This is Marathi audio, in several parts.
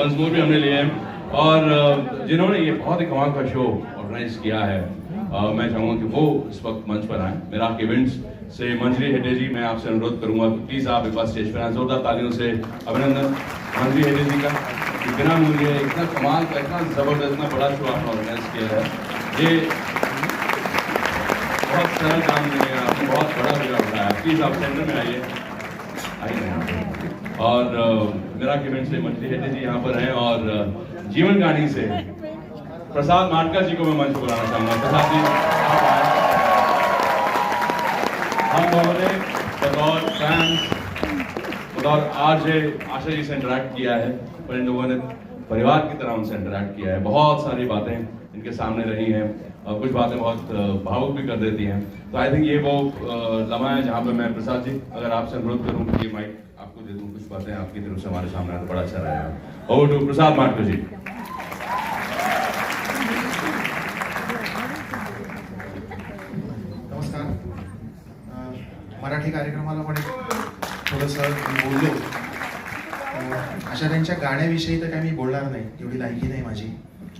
मजमूर भी हमने लिए हैं और जिन्होंने ये बहुत ही कमाल का शो ऑर्गेनाइज किया है, मैं चाहूँगा कि वो इस वक्त मंच पर आए। मेरा इवेंट्स से मंजरी हेडे जी, मैं आपसे अनुरोध करूंगा कि प्लीज़ आप एक बार स्टेज पर आए। जोरदार तालियों से अभिनंदन मंजरी हेडे जी का, बिना मूल्य इतना कमाल का, इतना ज़बरदस्त, इतना बड़ा शो आपने ऑर्गेनाइज किया है। ये बहुत सरल काम नहीं है, आपने बहुत बड़ा बिगा उठाया। प्लीज़ आप सेंटर में आइए और मेरा इवेंट से मंजरी हेडे जी यहाँ पर हैं और जीवन कहानी से प्रसाद माटका जी को मैं मंच बुलाना चाहूंगा। प्रसाद जी हम लोगों ने बतौर फैंस, बतौर आशा जी से इंटरेक्ट किया है, पर इन लोगों ने परिवार की तरह उनसे इंटरेक्ट किया है। बहुत सारी बातें इनके सामने रही हैं और कुछ बातें बहुत भावुक भी कर देती हैं। तो आई थिंक ये वो लम्हा है जहाँ पे मैं, प्रसाद जी अगर आपसे अनुरोध करूँ कि ये माइक आपको दे दूँ, कुछ बातें आपकी तरफ से हमारे सामने तो बड़ा अच्छा रहेगा। ओवर टू प्रसाद माटका जी। मराठी कार्यक्रमाला पण थोडंसं बोललो. अशा त्यांच्या गाण्याविषयी तर काय मी बोलणार नाही, एवढी लायकी नाही माझी.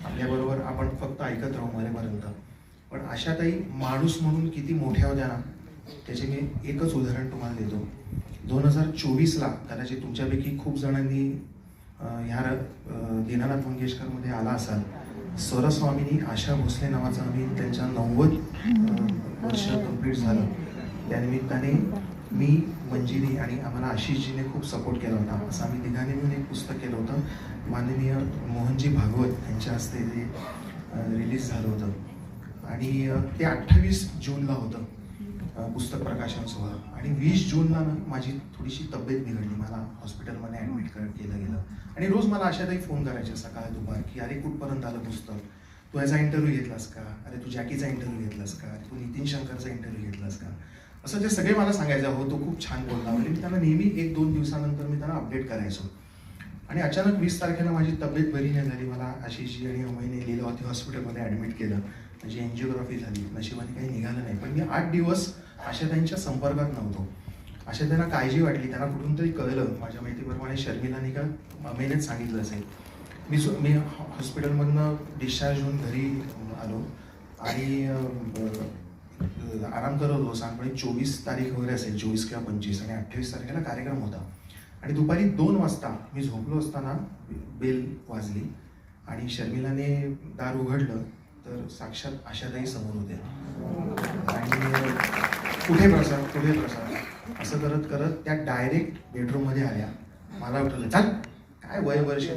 आपल्याबरोबर आपण फक्त ऐकत राहू मरेपर्यंत. पण आशाताई माणूस म्हणून किती मोठ्या होत्या ना, त्याचे मी एकच उदाहरण तुम्हाला देतो. 2024ला कदाचित तुमच्यापैकी खूप जणांनी ह्या दीनानाथ मंगेशकरमध्ये आला असाल. स्वरस्वामिनी आशा भोसले नावाचं आम्ही त्यांच्या 90 वर्ष कंप्लीट झालं. त्यानिमित्ताने मी, मंजिरी आणि आम्हाला आशिषजीने खूप सपोर्ट केला होता. असं आम्ही तिघांनी मिळून एक पुस्तक केलं होतं. माननीय मोहनजी भागवत यांच्या हस्ते ते रिलीज झालं होतं आणि ते 28 जूनला होतं पुस्तक प्रकाशन सोहळा. आणि 20 जूनला माझी थोडीशी तब्येत बिघडली. मला हॉस्पिटलमध्ये ॲडमिट केलं गेलं आणि रोज मला अशातही फोन करायचे सकाळ दुपार की अरे कुठपर्यंत आलं पुस्तक, तू याचा इंटरव्ह्यू घेतलास का, अरे तू जॅकीचा इंटरव्ह्यू घेतलास का, तू नितीन शंकरचा इंटरव्ह्यू घेतलास का, असं ते सगळे मला सांगायचं. हो तो खूप छान बोलला म्हणजे मी त्यांना नेहमी 1-2 दिवसानंतर मी त्यांना अपडेट करायचो. आणि अचानक 20 तारखेला माझी तब्येत बरी नाही झाली. मला आशिषजी आणि अमयने लीलावती हॉस्पिटलमध्ये ॲडमिट केलं. माझी एन्जिओग्राफी झाली. नशिबाने काही निघालं नाही. पण मी 8 दिवस आशाताईंच्या संपर्कात नव्हतो. आशाताईंना काळजी वाटली. त्यांना कुठून तरी कळलं, माझ्या माहितीप्रमाणे शर्मिलाने का अमयनेच सांगितलं असेल. मी हॉस्पिटलमधनं डिस्चार्ज होऊन घरी आलो आणि आराम करत होतो. सांगपणे 24 तारीख वगैरे असेल, 24 किंवा 25 आणि 28 तारखेला कार्यक्रम होता. आणि दुपारी 2 वाजता मी झोपलो असताना बेल वाजली आणि शर्मिलाने दार उघडलं तर साक्षात आशाताई समोर होते. आणि कुठे प्रसाद असं करत करत त्या डायरेक्ट बेडरूममध्ये आल्या. मला उठवलं, चाल काय वय वर्ष